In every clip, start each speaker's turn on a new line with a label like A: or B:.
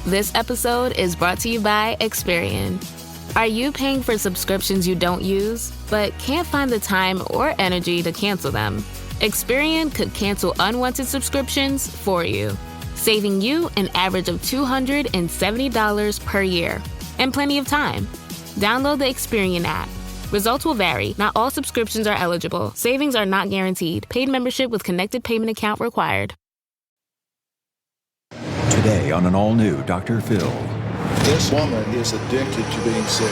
A: This episode is brought to you by Experian. Are you paying for subscriptions you don't use, but can't find the time or energy to cancel them? Experian could cancel unwanted subscriptions for you, saving you an average of $270 per year and plenty of time. Download the Experian app. Results will vary. Not all subscriptions are eligible. Savings are not guaranteed. Paid membership with connected payment account required.
B: Today on an all-new Dr. Phil.
C: This woman is addicted to being sick.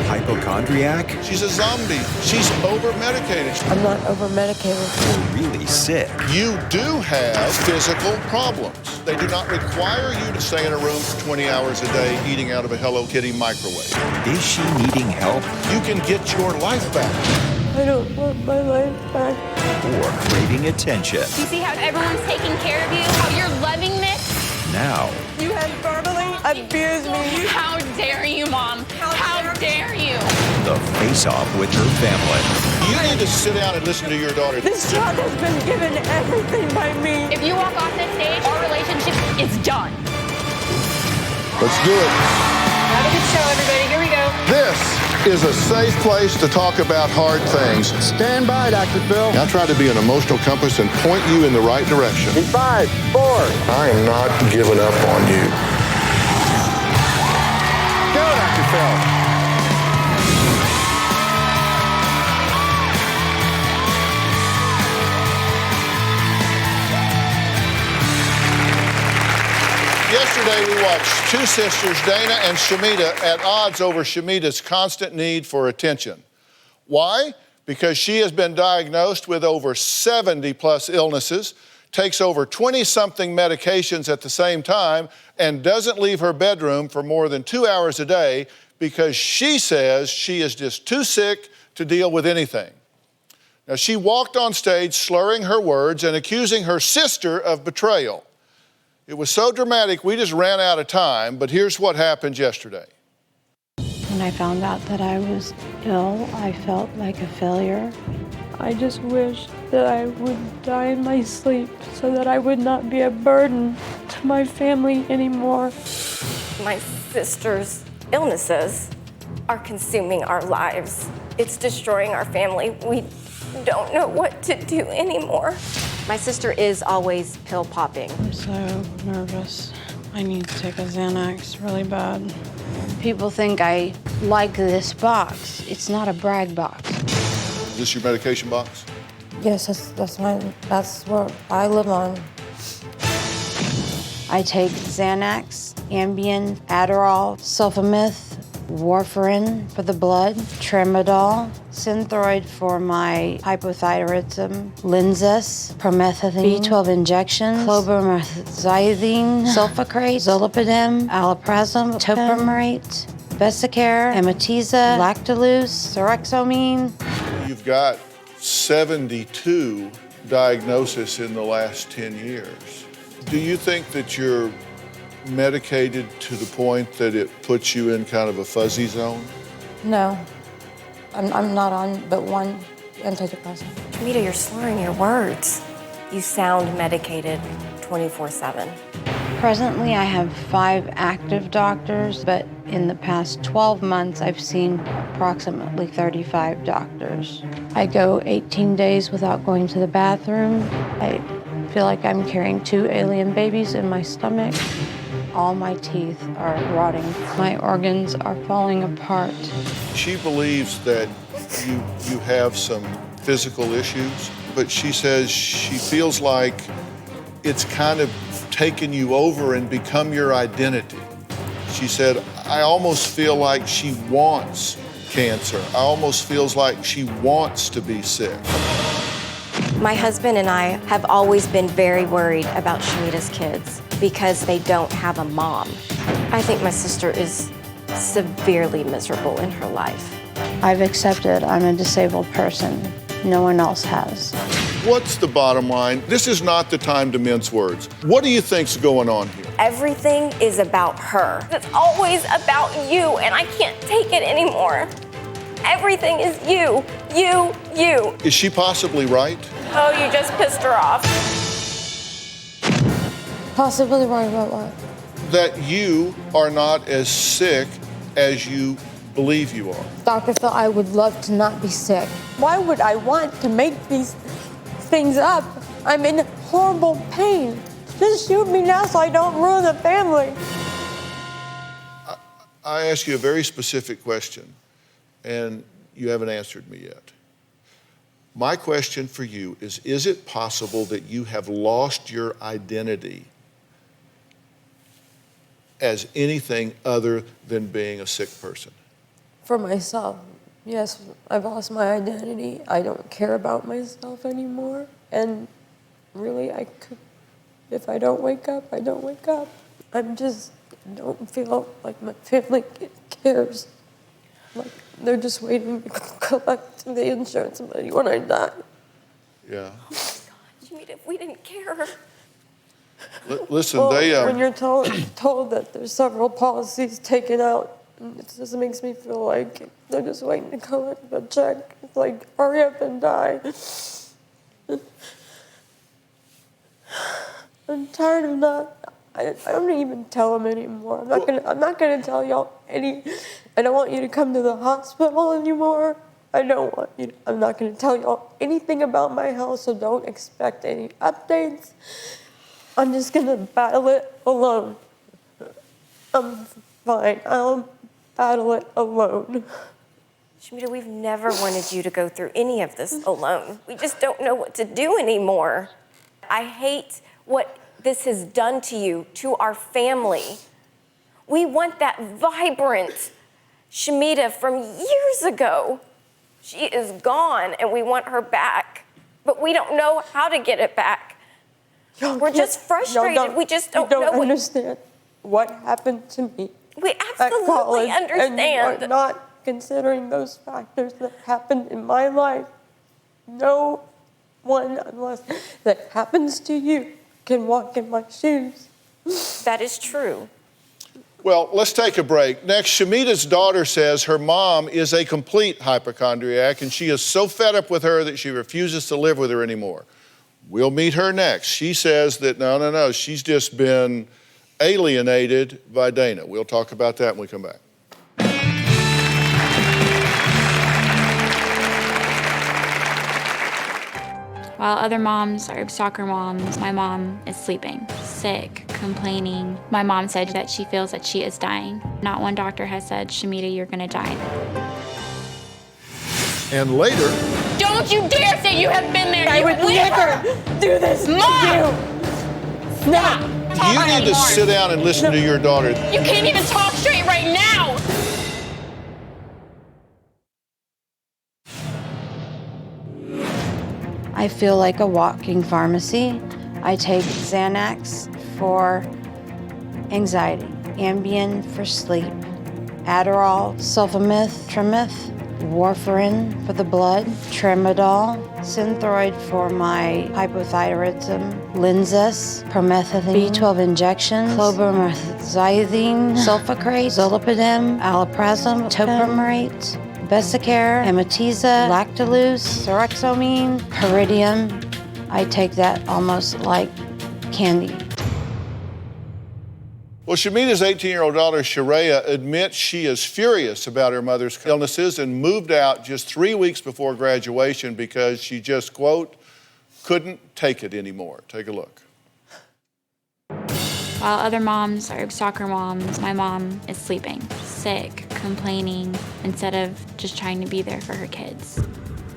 B: Hypochondriac?
C: She's a zombie. She's over-medicated.
D: I'm not over-medicated.
B: Or really sick?
C: You do have physical problems. They do not require you to stay in a room for 20 hours a day eating out of a Hello Kitty microwave.
B: Is she needing help?
C: You can get your life back.
D: I don't want my life back.
B: Or craving attention?
E: Do you see how everyone's taking care of you? How you're loving this?
B: Now,
D: You have verbally abused me.
E: How dare you, Mom? How dare you?
B: the face-off with her family.
C: You need to sit down and listen to your daughter.
D: This child has been given everything by me.
E: If you walk off this stage, our relationship is done.
C: Let's do it.
E: Have a good show, everybody. Here we go.
C: This is a safe place to talk about hard things.
F: Stand by, Dr. Phil.
C: I try to be an emotional compass and point you in the right direction.
F: In 5, 4.
C: I am not giving up on you.
F: Go, Dr. Phil.
C: Yesterday, we watched two sisters, Dana and Shamita, at odds over Shamita's constant need for attention. Why? Because she has been diagnosed with over 70-plus illnesses, takes over 20-something medications at the same time, and doesn't leave her bedroom for more than 2 hours a day because she says she is just too sick to deal with anything. Now, she walked on stage slurring her words and accusing her sister of betrayal. It was so dramatic, we just ran out of time, but here's what happened yesterday.
G: When I found out that I was ill, I felt like a failure.
D: I just wish that I would die in my sleep so that I would not be a burden to my family anymore.
H: My sister's illnesses are consuming our lives. It's destroying our family. We don't know what to do anymore.
I: My sister is always pill popping.
G: I'm so nervous. I need to take a Xanax really bad. People think I like this box. It's not a brag box.
C: Is this your medication box?
D: Yes, that's what I live on.
G: I take Xanax, Ambien, Adderall, Sulfameth, warfarin for the blood, Tramadol, Synthroid for my hypothyroidism, Linzess, Promethazine, B12 injections, clobamazethine, sulfacrate, zolpidem, allopurinol, topiramate, Vesicare, Amitiza, Lactulose, Sorexomine.
C: You've got 72 diagnoses in the last 10 years. Do you think that you're medicated to the point that it puts you in kind of a fuzzy zone?
D: No, I'm not on but one antidepressant.
H: Shamita, you're slurring your words. You sound medicated 24/7.
G: Presently, I have 5 active doctors, but in the past 12 months, I've seen approximately 35 doctors. I go 18 days without going to the bathroom. I feel like I'm carrying 2 alien babies in my stomach. All my teeth are rotting. My organs are falling apart.
C: She believes that you have some physical issues, but she says she feels like it's kind of taken you over and become your identity. She said, I almost feel like she wants cancer. I almost feels like she wants to be sick.
H: My husband and I have always been very worried about Shamita's kids because they don't have a mom. I think my sister is severely miserable in her life.
G: I've accepted I'm a disabled person. No one else has.
C: What's the bottom line? This is not the time to mince words. What do you think's going on here?
H: Everything is about her. It's always about you, and I can't take it anymore. Everything is you, you, you.
C: Is she possibly right?
H: Oh, you just pissed her off.
D: Possibly right about what?
C: that you are not as sick as you believe you are.
D: Dr. Phil, I would love to not be sick. Why would I want to make these things up? I'm in horrible pain. Just shoot me now so I don't ruin the family.
C: I ask you a very specific question, and you haven't answered me yet. My question for you is it possible that you have lost your identity as anything other than being a sick person?
D: For myself, yes, I've lost my identity. I don't care about myself anymore. And really, if I don't wake up, I don't wake up. I don't feel like my family cares. Like they're just waiting to collect the insurance money when I die.
C: Yeah.
H: Oh my God, Shamita, if we didn't care.
C: Listen,
D: well, when you're told that there's several policies taken out, it just makes me feel like they're just waiting to collect the check. It's like, hurry up and die. I'm tired of not. I don't even tell them anymore. I'm not gonna tell y'all any. I don't want you to come to the hospital anymore. I'm not gonna tell y'all anything about my health, so don't expect any updates. I'm just gonna battle it alone. I'm fine. I'll battle it alone.
H: Shamita, we've never wanted you to go through any of this alone. We just don't know what to do anymore. I hate what this has done to you, to our family. We want that vibrant Shamita from years ago. She is gone and we want her back, but we don't know how to get it back. We're just frustrated. We just don't know.
D: You don't understand what happened to me.
H: We absolutely understand.
D: And you are not considering those factors that happened in my life. No one, unless that happens to you, can walk in my shoes.
H: That is true.
C: Well, let's take a break. Next, Shamita's daughter says her mom is a complete hypochondriac and she is so fed up with her that she refuses to live with her anymore. We'll meet her next. She says that no, she's just been alienated by Dana. We'll talk about that when we come back.
J: While other moms are soccer moms, my mom is sleeping, sick, complaining. My mom said that she feels that she is dying. Not one doctor has said, Shamita, you're gonna die.
C: And later...
E: Don't you dare say you have been there.
D: I would never do this
E: Mom!
D: to you. No.
C: You need to sit down and listen to your daughter.
E: You can't even talk straight right now.
G: I feel like a walking pharmacy. I take Xanax for anxiety, Ambien for sleep, Adderall, Sulfamyth, Trimeth, warfarin for the blood, Tramadol, Synthroid for my hypothyroidism, Linzess, Promethazine, B12 injections, clobamazethine, sulfacrate, zolpidem, allopurinol, topiramate, Vesicare, Amitiza, Lactulose, Sorexomine, Pyridium. I take that almost like candy.
C: Well, Shamita's 18-year-old daughter, Sharia, admits she is furious about her mother's illnesses and moved out just 3 weeks before graduation because she just, quote, couldn't take it anymore. Take a look.
J: While other moms are soccer moms, my mom is sleeping, sick, complaining, instead of just trying to be there for her kids.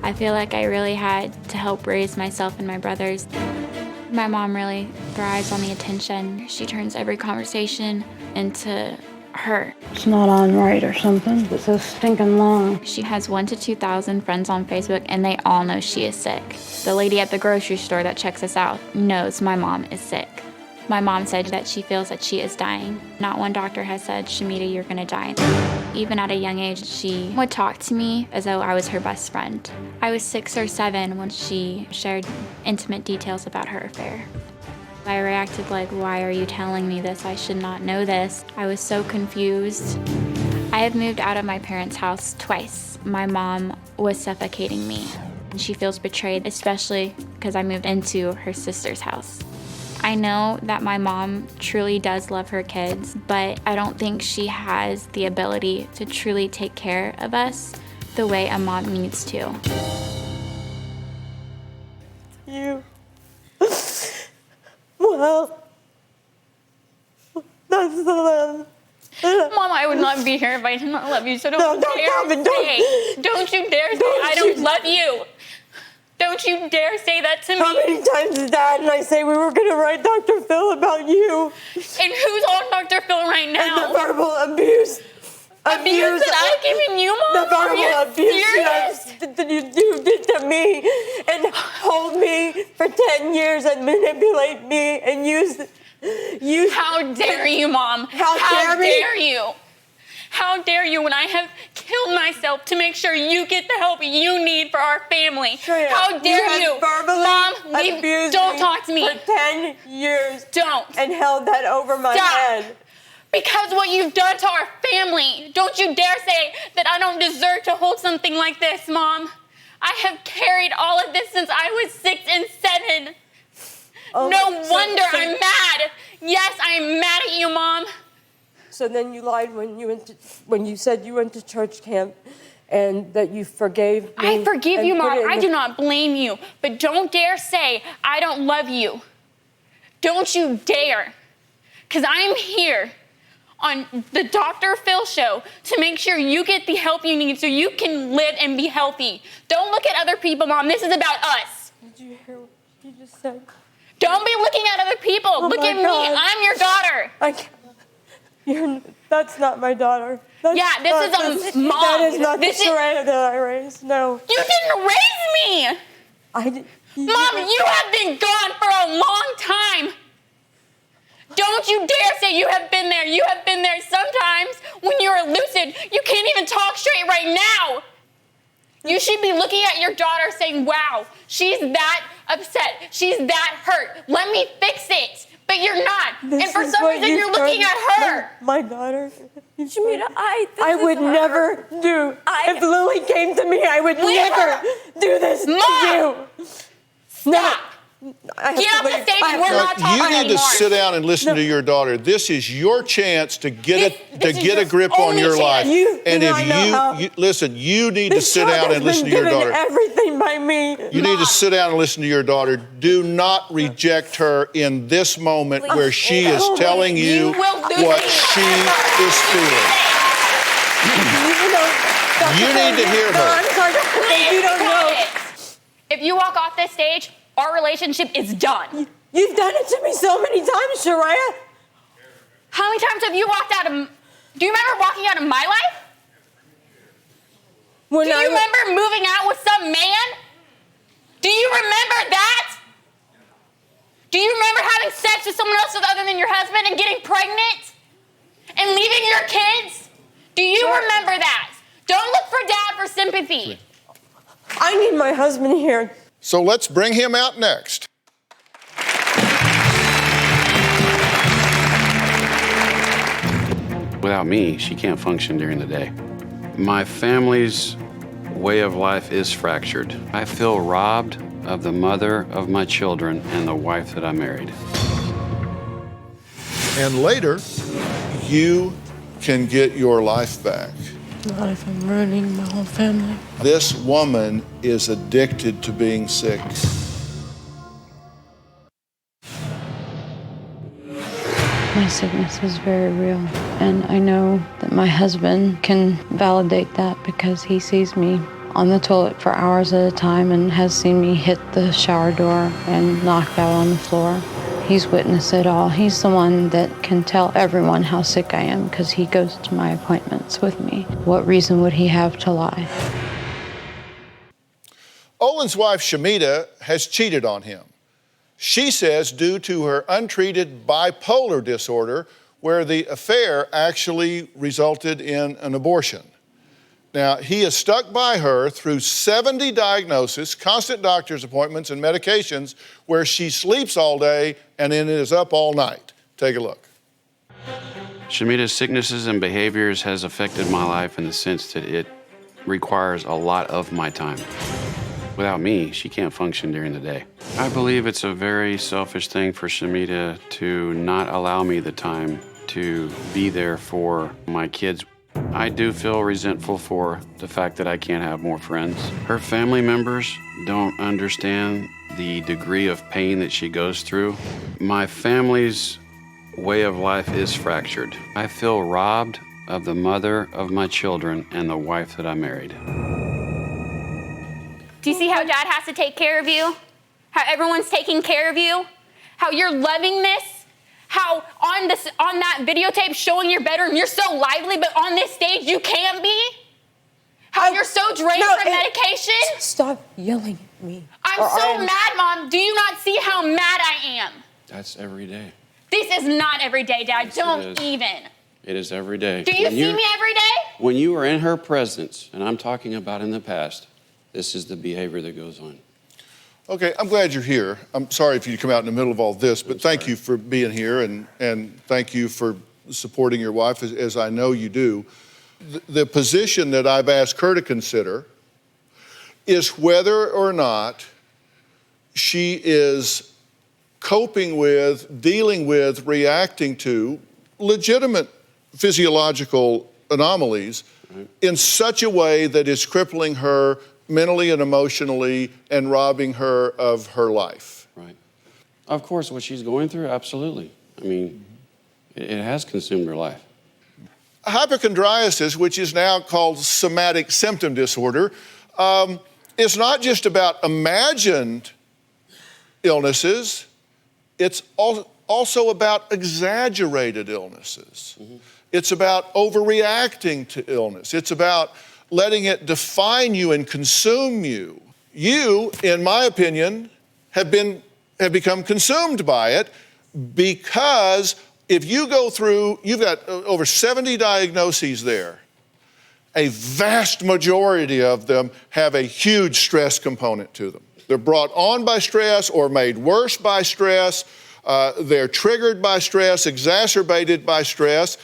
J: I feel like I really had to help raise myself and my brothers. My mom really thrives on the attention. She turns every conversation into her.
G: It's not on right or something. It's so stinking long.
J: She has 1,000 to 2,000 friends on Facebook, and they all know she is sick. The lady at the grocery store that checks us out knows my mom is sick. My mom said that she feels that she is dying. Not one doctor has said, Shamita, you're gonna die. Even at a young age, she would talk to me as though I was her best friend. I was 6 or 7 when she shared intimate details about her affair. I reacted like, why are you telling me this? I should not know this. I was so confused. I have moved out of my parents' house twice. My mom was suffocating me. She feels betrayed, especially because I moved into her sister's house. I know that my mom truly does love her kids, but I don't think she has the ability to truly take care of us the way a mom needs to.
D: You. Well, that's the love.
J: Mom, I would not be here if I did not love you, so don't
D: Don't
J: you dare say I don't love you. Don't you dare say that to me.
D: How many times did Dad and I say we were going to write Dr. Phil about you?
J: And who's on Dr. Phil right now?
D: And the verbal abuse.
J: Abuse that I've given you, Mom?
D: The verbal abuse that you did to me and hold me for 10 years and manipulate me and use.
J: How dare you, Mom? How dare you? How dare you when I have killed myself to make sure you get the help you need for our family?
D: Shreya,
J: How dare you? Mom, don't talk to me.
D: For 10 years.
J: Don't.
D: And held that over my head.
J: Because what you've done to our family. Don't you dare say that I don't deserve to hold something like this, Mom. I have carried all of this since I was 6 and 7. No wonder I'm mad. Yes, I am mad at you, Mom.
D: So then you lied when you said you went to church camp and that you forgave me.
J: I forgive you, Mom. I do not blame you. But don't dare say I don't love you. Don't you dare. Because I'm here on the Dr. Phil show to make sure you get the help you need so you can live and be healthy. Don't look at other people, Mom. This is about us.
D: Did you hear what you just said?
J: Don't be looking at other people. Look at me. I'm your daughter.
D: I can't. That's not my daughter.
J: This is a mom.
D: That is not the Shreya that I raised. No.
J: You didn't raise me. Mom, you have been gone for a long time. Don't you dare say you have been there. You have been there sometimes when you're lucid. You can't even talk straight right now. You should be looking at your daughter saying, wow, she's that upset. She's that hurt. Let me fix it. But you're not. And for some reason, you're looking at her.
D: My daughter.
I: Shamita,
D: I would never do. If Lily came to me, I would never do this to you.
J: Stop. Get off the stage and we're not talking anymore.
C: You need to sit down and listen to your daughter. This is your chance to get a grip on your life. And if you listen, you need to sit down and listen to your daughter.
D: Everything by me.
C: You need to sit down and listen to your daughter. Do not reject her in this moment where she is telling you what she is feeling. You need to hear her.
J: You don't know. If you walk off this stage, our relationship is done.
D: You've done it to me so many times, Shreya.
J: How many times have you walked out of... Do you remember walking out of my life? Do you remember moving out with some man? Do you remember that? Do you remember having sex with someone else other than your husband and getting pregnant? And leaving your kids? Do you remember that? Don't look for Dad for sympathy.
D: I need my husband here.
C: So let's bring him out next.
K: Without me, she can't function during the day. My family's way of life is fractured. I feel robbed of the mother of my children and the wife that I married.
C: And later, you can get your life back.
D: Not if I'm ruining my whole family.
C: This woman is addicted to being sick.
G: My sickness is very real, and I know that my husband can validate that because he sees me on the toilet for hours at a time and has seen me hit the shower door and knocked out on the floor. He's witnessed it all. He's the one that can tell everyone how sick I am because he goes to my appointments with me. What reason would he have to lie?
C: Olin's wife, Shamita, has cheated on him. She says due to her untreated bipolar disorder, where the affair actually resulted in an abortion. Now, he is stuck by her through 70 diagnoses, constant doctor's appointments, and medications where she sleeps all day and then is up all night. Take a look.
K: Shamita's sicknesses and behaviors has affected my life in the sense that it requires a lot of my time. Without me, she can't function during the day. I believe it's a very selfish thing for Shamita to not allow me the time to be there for my kids. I do feel resentful for the fact that I can't have more friends. Her family members don't understand the degree of pain that she goes through. My family's way of life is fractured. I feel robbed of the mother of my children and the wife that I married.
E: Do you see how Dad has to take care of you? How everyone's taking care of you? How you're loving this? How on that videotape showing your bedroom, you're so lively, but on this stage you can't be? How you're so drained from medication?
D: Stop yelling at me.
E: I'm so mad, Mom. Do you not see how mad I am?
K: That's every day.
E: This is not every day, Dad.
K: Yes,
E: Don't even.
K: It is every day.
E: Do you see me every day?
K: When you are in her presence, and I'm talking about in the past, this is the behavior that goes on.
C: Okay, I'm glad you're here. I'm sorry if you come out in the middle of all this, but thank you for being here and thank you for supporting your wife, as I know you do. The position that I've asked her to consider is whether or not she is coping with, dealing with, reacting to legitimate physiological anomalies in such a way that is crippling her mentally and emotionally and robbing her of her life.
K: Right. Of course, what she's going through, absolutely. I mean, it has consumed her life.
C: Hypochondriasis, which is now called somatic symptom disorder, is not just about imagined illnesses, it's also about exaggerated illnesses. It's about overreacting to illness. It's about letting it define you and consume you. You, in my opinion, have become consumed by it, because if you go through, you've got over 70 diagnoses there. A vast majority of them have a huge stress component to them. They're brought on by stress or made worse by stress. They're triggered by stress, exacerbated by stress.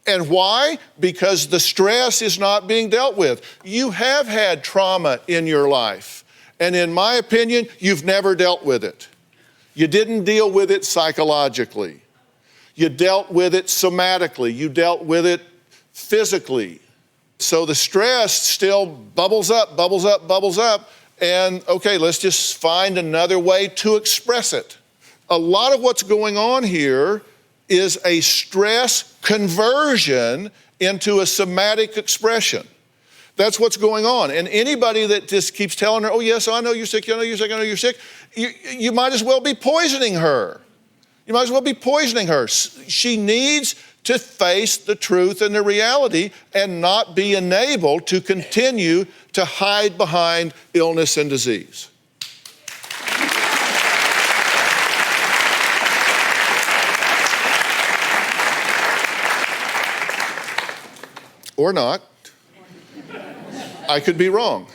C: And why? Because the stress is not being dealt with. You have had trauma in your life, and in my opinion, you've never dealt with it. You didn't deal with it psychologically. You dealt with it somatically. You dealt with it physically. So the stress still bubbles up, bubbles up, bubbles up, and okay, let's just find another way to express it. A lot of what's going on here is a stress conversion into a somatic expression. That's what's going on. And anybody that just keeps telling her, oh yes, I know you're sick, I know you're sick, I know you're sick, you might as well be poisoning her. You might as well be poisoning her. She needs to face the truth and the reality and not be enabled to continue to hide behind illness and disease. Or not. I could be wrong.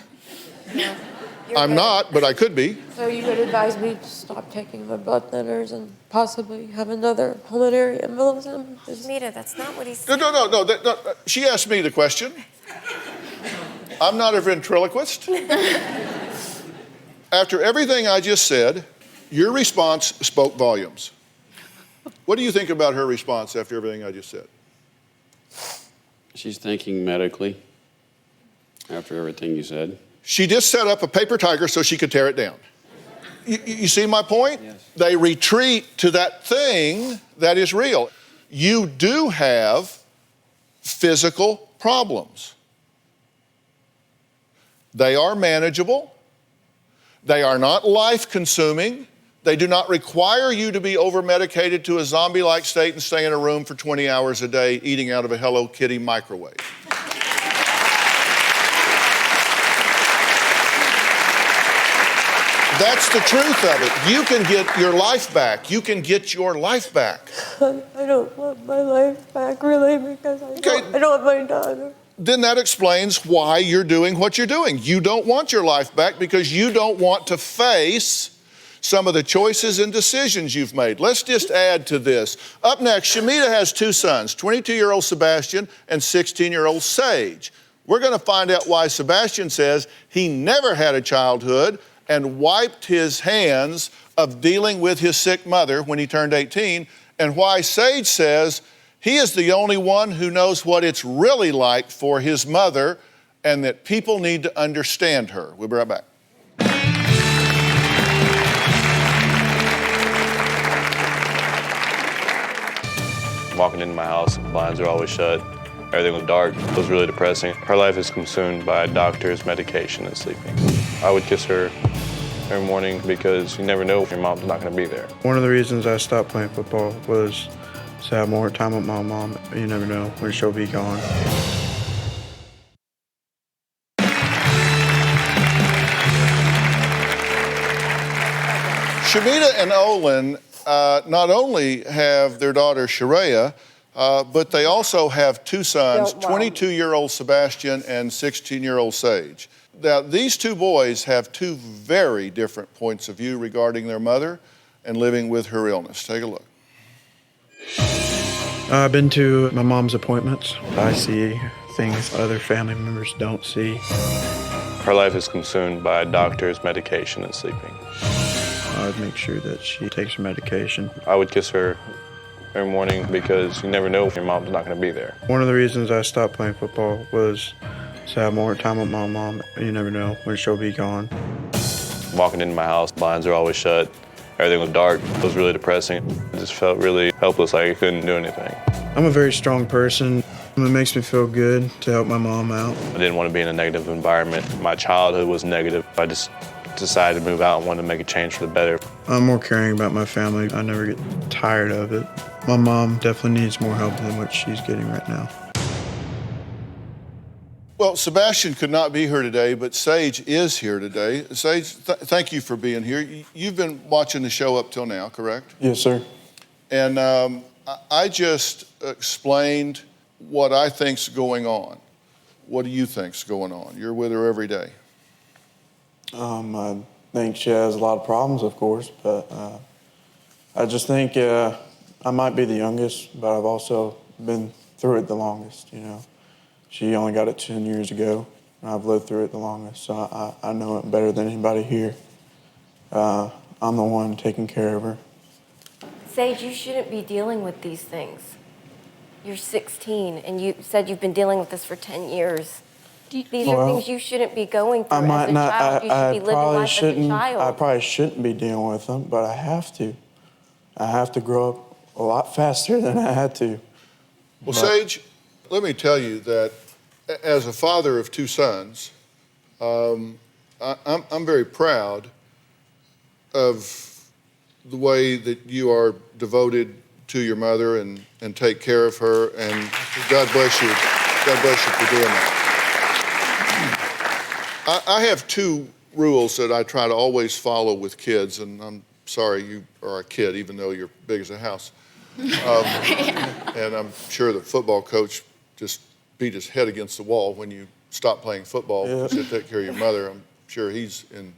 C: I'm not, but I could be.
D: So you would advise me to stop taking my blood thinners and possibly have another pulmonary embolism?
H: Shamita, that's not what he said.
C: No. She asked me the question. I'm not a ventriloquist. After everything I just said, your response spoke volumes. What do you think about her response after everything I just said?
K: She's thinking medically after everything you said.
C: She just set up a paper tiger so she could tear it down. You see my point?
K: Yes.
C: They retreat to that thing that is real. You do have physical problems. They are manageable. They are not life-consuming. They do not require you to be over-medicated to a zombie-like state and stay in a room for 20 hours a day eating out of a Hello Kitty microwave. That's the truth of it. You can get your life back. You can get your life back.
D: I don't want my life back, really, because I don't want my daughter.
C: Then that explains why you're doing what you're doing. You don't want your life back because you don't want to face some of the choices and decisions you've made. Let's just add to this. Up next, Shamita has two sons, 22-year-old Sebastian and 16-year-old Sage. We're going to find out why Sebastian says he never had a childhood and wiped his hands of dealing with his sick mother when he turned 18, and why Sage says he is the only one who knows what it's really like for his mother and that people need to understand her. We'll be right back.
L: Walking into my house, the blinds are always shut. Everything was dark. It was really depressing. Her life is consumed by doctors, medication, and sleeping. I would kiss her every morning because you never know if your mom's not going to be there.
M: One of the reasons I stopped playing football was to have more time with my mom. You never know when she'll be gone.
C: Shamita and Olin not only have their daughter Sharia, but they also have two sons, 22-year-old Sebastian and 16-year-old Sage. Now, these two boys have two very different points of view regarding their mother and living with her illness. Take a look.
M: I've been to my mom's appointments. I see things other family members don't see.
L: Her life is consumed by doctors, medication, and sleeping.
M: I would make sure that she takes her medication.
L: I would kiss her every morning because you never know if your mom's not going to be there.
M: One of the reasons I stopped playing football was to have more time with my mom. You never know when she'll be gone.
L: Walking into my house, blinds are always shut. Everything was dark. It was really depressing. I just felt really helpless, like I couldn't do anything.
M: I'm a very strong person. It makes me feel good to help my mom out.
L: I didn't want to be in a negative environment. My childhood was negative. I just decided to move out and wanted to make a change for the better.
M: I'm more caring about my family. I never get tired of it. My mom definitely needs more help than what she's getting right now.
C: Well, Sebastian could not be here today, but Sage is here today. Sage, thank you for being here. You've been watching the show up till now, correct?
M: Yes, sir.
C: And I just explained what I think's going on. What do you think's going on? You're with her every day.
M: I think she has a lot of problems, of course, but I just think I might be the youngest, but I've also been through it the longest, you know. She only got it 10 years ago, and I've lived through it the longest, so I know it better than anybody here. I'm the one taking care of her.
I: Sage, you shouldn't be dealing with these things. You're 16, and you said you've been dealing with this for 10 years. These are things you shouldn't be going through
M: I might
I: as a
M: not,
I: child. You should be living life as a child.
M: I probably shouldn't be dealing with them, but I have to. I have to grow up a lot faster than I had to.
C: Well, Sage, let me tell you that as a father of two sons, I'm very proud of the way that you are devoted to your mother and take care of her, and God bless you. God bless you for doing that. I have two rules that I try to always follow with kids, and I'm sorry you are a kid, even though you're big as a house. And I'm sure the football coach just beat his head against the wall when you stopped playing football because you take care of your mother. I'm sure he's in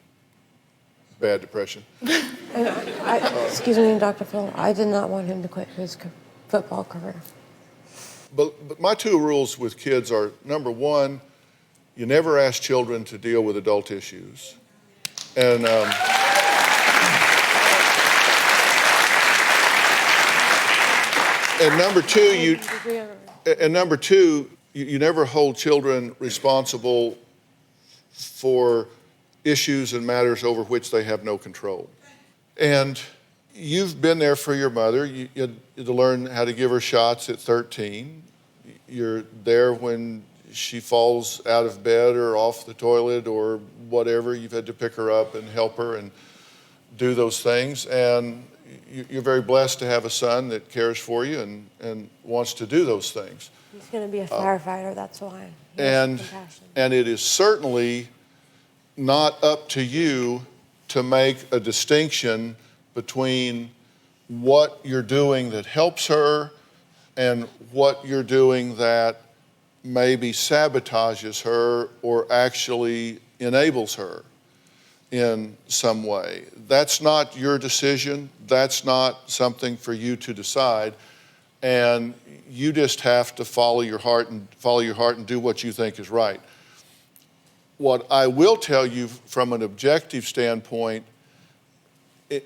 C: bad depression.
D: Excuse me, Dr. Phil, I did not want him to quit his football career.
C: But my two rules with kids are, number one, you never ask children to deal with adult issues. And number two, you never hold children responsible for issues and matters over which they have no control. And you've been there for your mother. You had to learn how to give her shots at 13. You're there when she falls out of bed or off the toilet or whatever. You've had to pick her up and help her and do those things. And you're very blessed to have a son that cares for you and wants to do those things.
D: He's going to be a firefighter, that's why.
C: And it is certainly not up to you to make a distinction between what you're doing that helps her and what you're doing that maybe sabotages her or actually enables her in some way. That's not your decision. That's not something for you to decide. and you just have to follow your heart and do what you think is right. What I will tell you from an objective standpoint,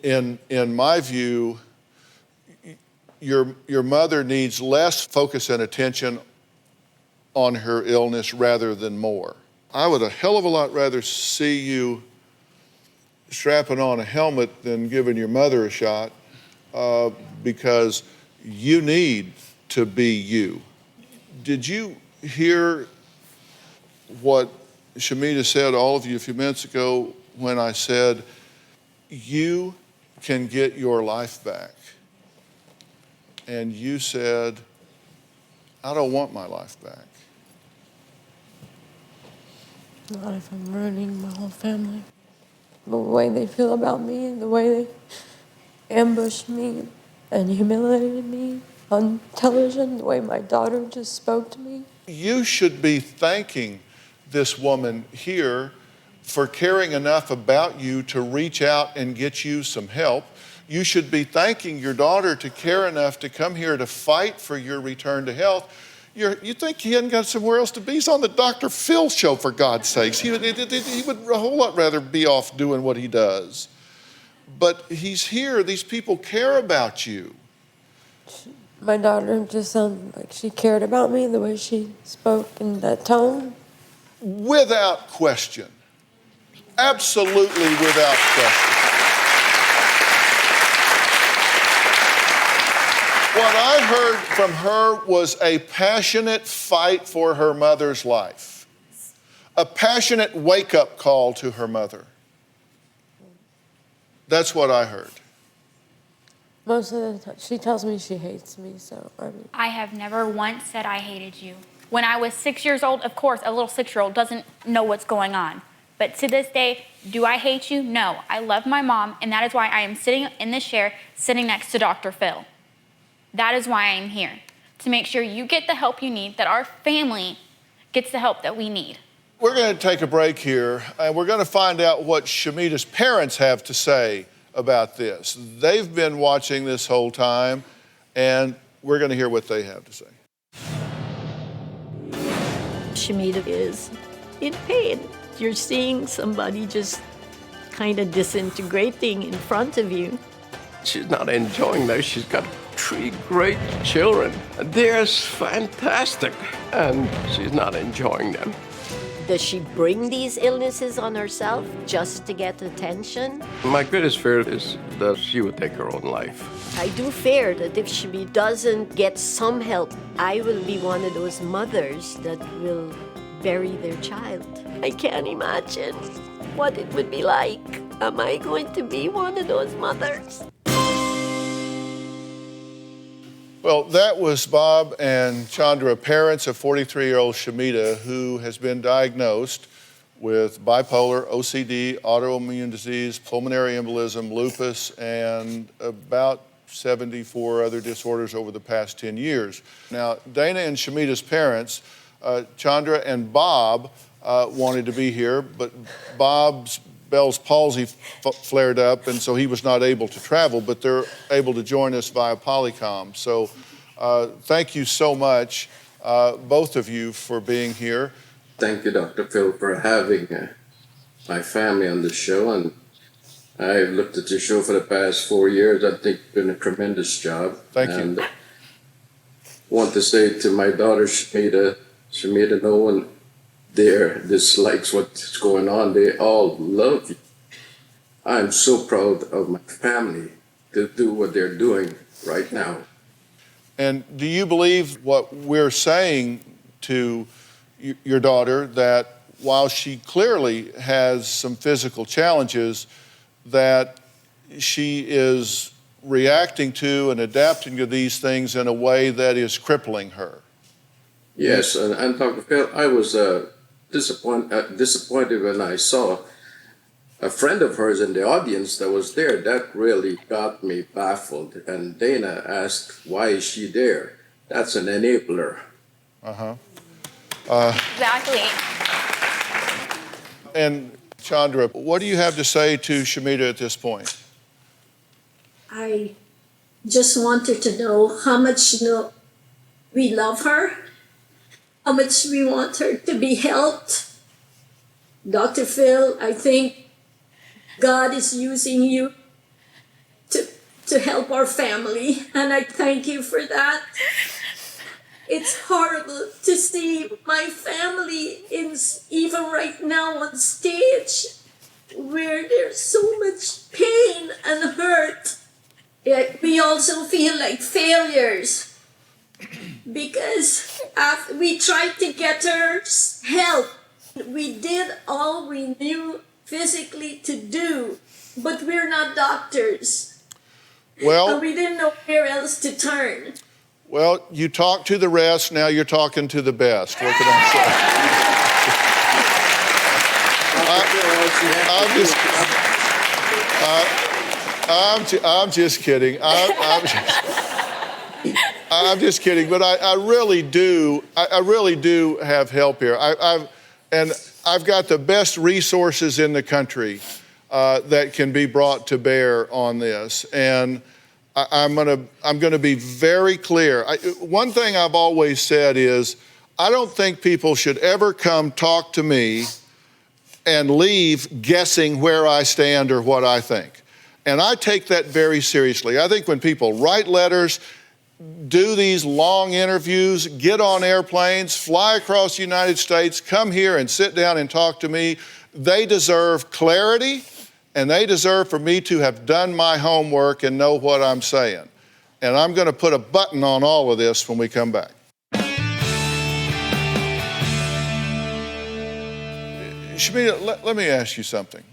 C: in my view, your mother needs less focus and attention on her illness rather than more. I would a hell of a lot rather see you strapping on a helmet than giving your mother a shot, because you need to be you. Did you hear what Shamita said, all of you, a few minutes ago when I said, you can get your life back? And you said, I don't want my life back.
D: Not if I'm ruining my whole family. The way they feel about me, the way they ambushed me and humiliated me on television, the way my daughter just spoke to me.
C: You should be thanking this woman here for caring enough about you to reach out and get you some help. You should be thanking your daughter to care enough to come here to fight for your return to health. You think he hadn't got somewhere else to be? He's on the Dr. Phil show, for God's sakes. He would a whole lot rather be off doing what he does. But he's here. These people care about you.
D: My daughter just sounded like she cared about me, the way she spoke in that tone.
C: Without question. Absolutely without question. What I heard from her was a passionate fight for her mother's life, a passionate wake-up call to her mother. That's what I heard.
D: Most of the time, she tells me she hates me, so I mean.
E: I have never once said I hated you. When I was 6 years old, of course, a little 6-year-old doesn't know what's going on. But to this day, do I hate you? No. I love my mom, and that is why I am sitting in this chair, sitting next to Dr. Phil. That is why I am here, to make sure you get the help you need, that our family gets the help that we need.
C: We're going to take a break here, and we're going to find out what Shamita's parents have to say about this. They've been watching this whole time, and we're going to hear what they have to say.
N: Shamita is in pain. You're seeing somebody just kind of disintegrating in front of you.
O: She's not enjoying this. She's got 3 great children. They're fantastic, and she's not enjoying them.
N: Does she bring these illnesses on herself just to get attention?
O: My greatest fear is that she would take her own life.
N: I do fear that if she doesn't get some help, I will be one of those mothers that will bury their child. I can't imagine what it would be like. Am I going to be one of those mothers?
C: Well, that was Bob and Chandra, parents of 43-year-old Shamita, who has been diagnosed with bipolar, OCD, autoimmune disease, pulmonary embolism, lupus, and about 74 other disorders over the past 10 years. Now, Dana and Shamita's parents, Chandra and Bob, wanted to be here, but Bob's Bell's palsy flared up, and so he was not able to travel, but they're able to join us via Polycom. So thank you so much, both of you, for being here.
O: Thank you, Dr. Phil, for having my family on the show. And I've looked at your show for the past 4 years. I think you've done a tremendous job.
C: Thank you.
O: And want to say to my daughter, Shamita, no one there dislikes what's going on. They all love you. I'm so proud of my family to do what they're doing right now.
C: And do you believe what we're saying to your daughter, that while she clearly has some physical challenges, that she is reacting to and adapting to these things in a way that is crippling her?
O: Yes, and Dr. Phil, I was disappointed when I saw a friend of hers in the audience that was there. That really got me baffled. And Dana asked, why is she there? That's an enabler.
E: Exactly.
C: And Chandra, what do you have to say to Shamita at this point?
N: I just want her to know how much we love her, how much we want her to be helped. Dr. Phil, I think God is using you to help our family, and I thank you for that. It's horrible to see my family even right now on stage where there's so much pain and hurt. Yet we also feel like failures because after we tried to get her help, we did all we knew physically to do, but we're not doctors.
C: Well,
N: and we didn't know where else to turn.
C: Well, you talk to the rest, now you're talking to the best. What can I say? I'm just kidding. I'm just kidding, but I really do have help here. I've got the best resources in the country that can be brought to bear on this. And I'm gonna be very clear. One thing I've always said is, I don't think people should ever come talk to me and leave guessing where I stand or what I think. And I take that very seriously. I think when people write letters, do these long interviews, get on airplanes, fly across the United States, come here and sit down and talk to me, they deserve clarity. And they deserve for me to have done my homework and know what I'm saying. And I'm going to put a button on all of this when we come back. Shamita, let me ask you something.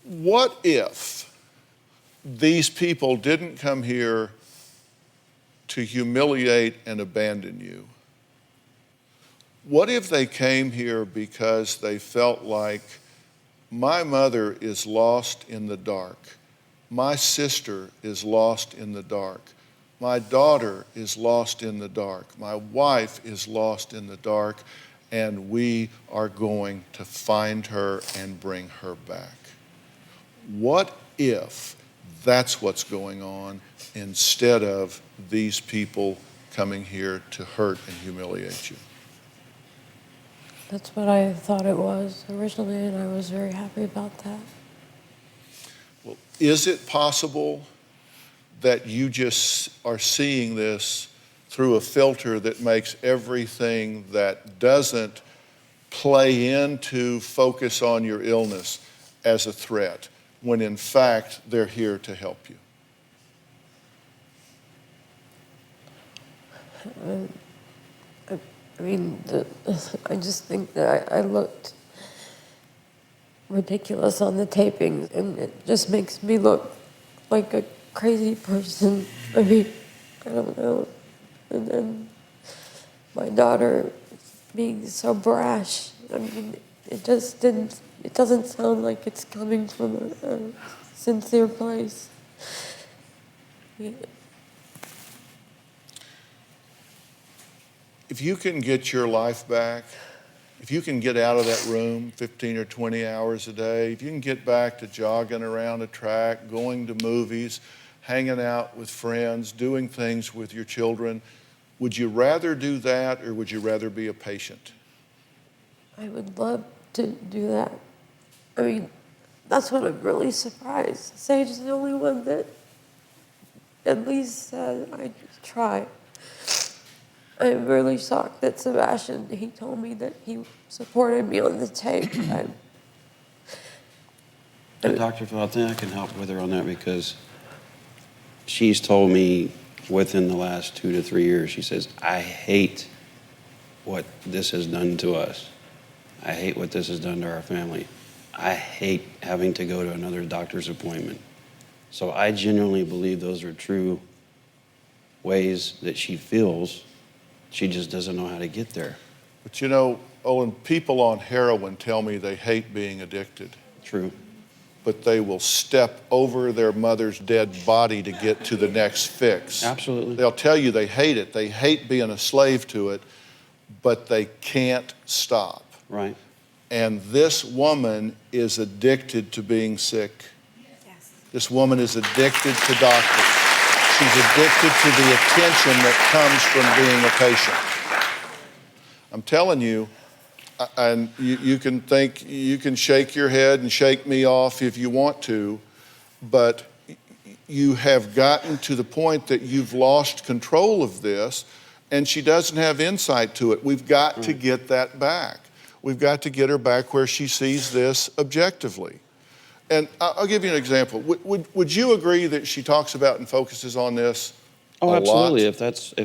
C: What if these people didn't come here to humiliate and abandon you? What if they came here because they felt like, my mother is lost in the dark. My sister is lost in the dark. My daughter is lost in the dark. My wife is lost in the dark, and we are going to find her and bring her back. What if that's what's going on instead of these people coming here to hurt and humiliate you?
D: That's what I thought it was originally, and I was very happy about that.
C: Well, is it possible that you just are seeing this through a filter that makes everything that doesn't play into focus on your illness as a threat, when in fact they're here to help you?
D: I mean, I just think that I looked ridiculous on the taping, and it just makes me look like a crazy person. I mean, I don't know. And then my daughter being so brash, I mean, it doesn't sound like it's coming from a sincere place.
C: If you can get your life back, if you can get out of that room 15 or 20 hours a day, if you can get back to jogging around a track, going to movies, hanging out with friends, doing things with your children, would you rather do that or would you rather be a patient?
D: I would love to do that. I mean, that's what I'm really surprised. Sage is the only one that at least said I'd try. I'm really shocked that Sebastian, he told me that he supported me on the tape.
K: Dr. Phil, I think I can help with her on that because she's told me within the last 2 to 3 years, she says, I hate what this has done to us. I hate what this has done to our family. I hate having to go to another doctor's appointment. So I genuinely believe those are true ways that she feels. She just doesn't know how to get there.
C: But you know, Owen, people on heroin tell me they hate being addicted.
K: True.
C: But they will step over their mother's dead body to get to the next fix.
K: Absolutely.
C: They'll tell you they hate it. They hate being a slave to it, but they can't stop.
K: Right.
C: And this woman is addicted to being sick. Yes. This woman is addicted to doctors. She's addicted to the attention that comes from being a patient. I'm telling you, and you can think, you can shake your head and shake me off if you want to, but you have gotten to the point that you've lost control of this, and she doesn't have insight to it. We've got to get that back. We've got to get her back where she sees this objectively. And I'll give you an example. Would you agree that she talks about and focuses on this a lot?
K: Absolutely. If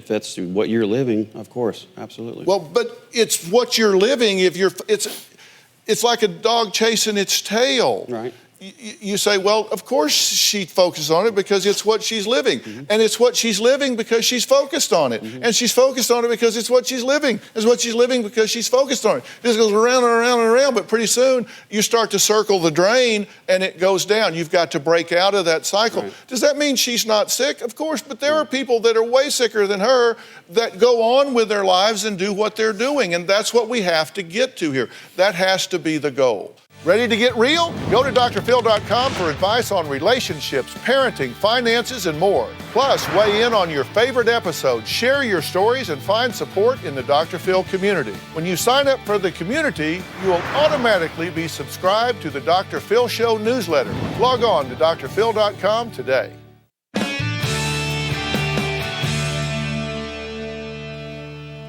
K: that's what you're living, of course, absolutely.
C: Well, but it's what you're living. It's like a dog chasing its tail.
K: Right.
C: You say, well, of course she focuses on it because it's what she's living. Mm-hmm. And it's what she's living because she's focused on it. Mm-hmm. And she's focused on it because it's what she's living. It's what she's living because she's focused on it. This goes around and around and around, but pretty soon you start to circle the drain and it goes down. You've got to break out of that cycle. Right. Does that mean she's not sick? Of course, but there are people that are way sicker than her that go on with their lives and do what they're doing. And that's what we have to get to here. That has to be the goal. Ready to get real? Go to drphil.com for advice on relationships, parenting, finances, and more. Plus, weigh in on your favorite episodes, share your stories, and find support in the Dr. Phil community. When you sign up for the community, you will automatically be subscribed to the Dr. Phil Show newsletter. Log on to drphil.com today.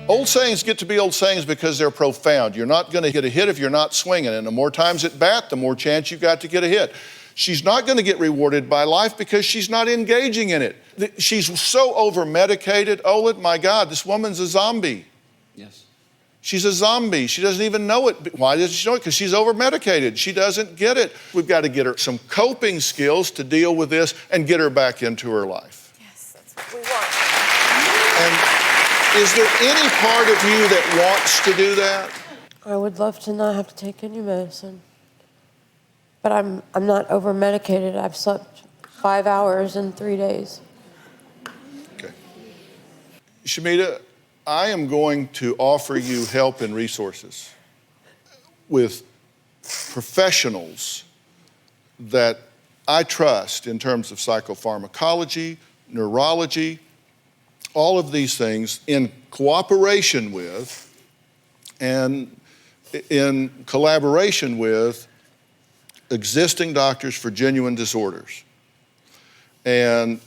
C: Old sayings get to be old sayings because they're profound. You're not going to get a hit if you're not swinging. And the more times at bat, the more chance you've got to get a hit. She's not going to get rewarded by life because she's not engaging in it. She's so over-medicated. Oh, my God, this woman's a zombie.
K: Yes.
C: She's a zombie. She doesn't even know it. Why doesn't she know it? Because she's over-medicated. She doesn't get it. We've got to get her some coping skills to deal with this and get her back into her life.
D: Yes, that's what we want.
C: And is there any part of you that wants to do that?
D: I would love to not have to take any medicine. But I'm not over-medicated. I've slept 5 hours in 3 days.
C: Okay. Shamita, I am going to offer you help and resources with professionals that I trust in terms of psychopharmacology, neurology, all of these things in cooperation with and in collaboration with existing doctors for genuine disorders. And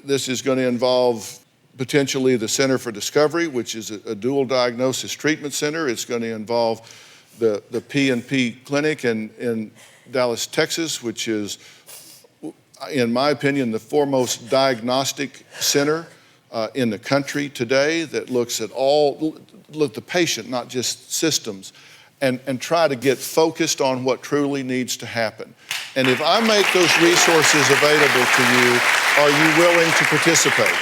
C: this is going to involve potentially the Center for Discovery, which is a dual diagnosis treatment center. It's going to involve the P&P Clinic in Dallas, Texas, which is, in my opinion, the foremost diagnostic center in the country today that looks at the patient, not just systems, and try to get focused on what truly needs to happen. And if I make those resources available to you, are you willing to participate?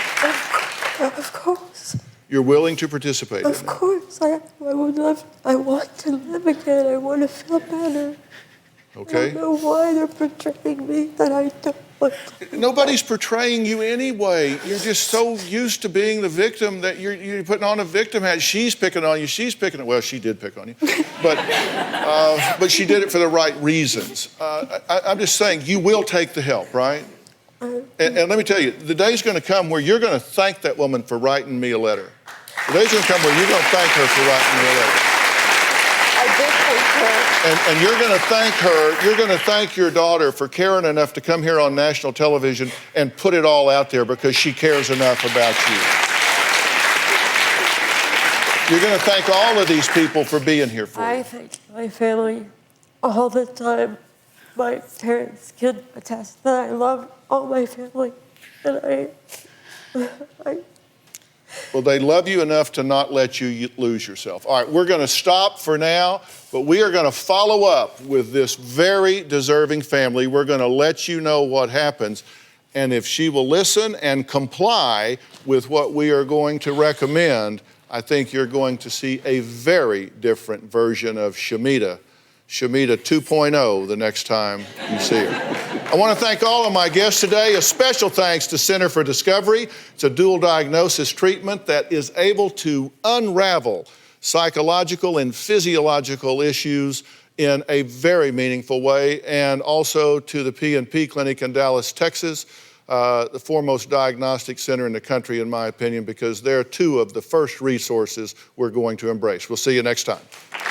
D: Of course.
C: You're willing to participate?
D: Of course. I would love, I want to live again. I want to feel better.
C: Okay.
D: I don't know why they're portraying me that I don't.
C: Nobody's portraying you anyway. You're just so used to being the victim that you're putting on a victim hat. She's picking on you. She's picking on. Well, she did pick on you, but she did it for the right reasons. I'm just saying you will take the help, right? And let me tell you, the day's going to come where you're going to thank that woman for writing me a letter. The day's going to come where you're going to thank her for writing me a letter.
D: I did thank her.
C: And you're going to thank her, you're going to thank your daughter for caring enough to come here on national television and put it all out there because she cares enough about you. You're going to thank all of these people for being here for you.
D: I thank my family all the time. My parents can attest that I love all my family. And
C: Well, they love you enough to not let you lose yourself. All right, we're going to stop for now, but we are going to follow up with this very deserving family. We're going to let you know what happens. And if she will listen and comply with what we are going to recommend, I think you're going to see a very different version of Shamita 2.0 the next time you see her. I want to thank all of my guests today. A special thanks to Center for Discovery. It's a dual diagnosis treatment that is able to unravel psychological and physiological issues in a very meaningful way. And also to the P&P Clinic in Dallas, Texas, the foremost diagnostic center in the country, in my opinion, because they're two of the first resources we're going to embrace. We'll see you next time.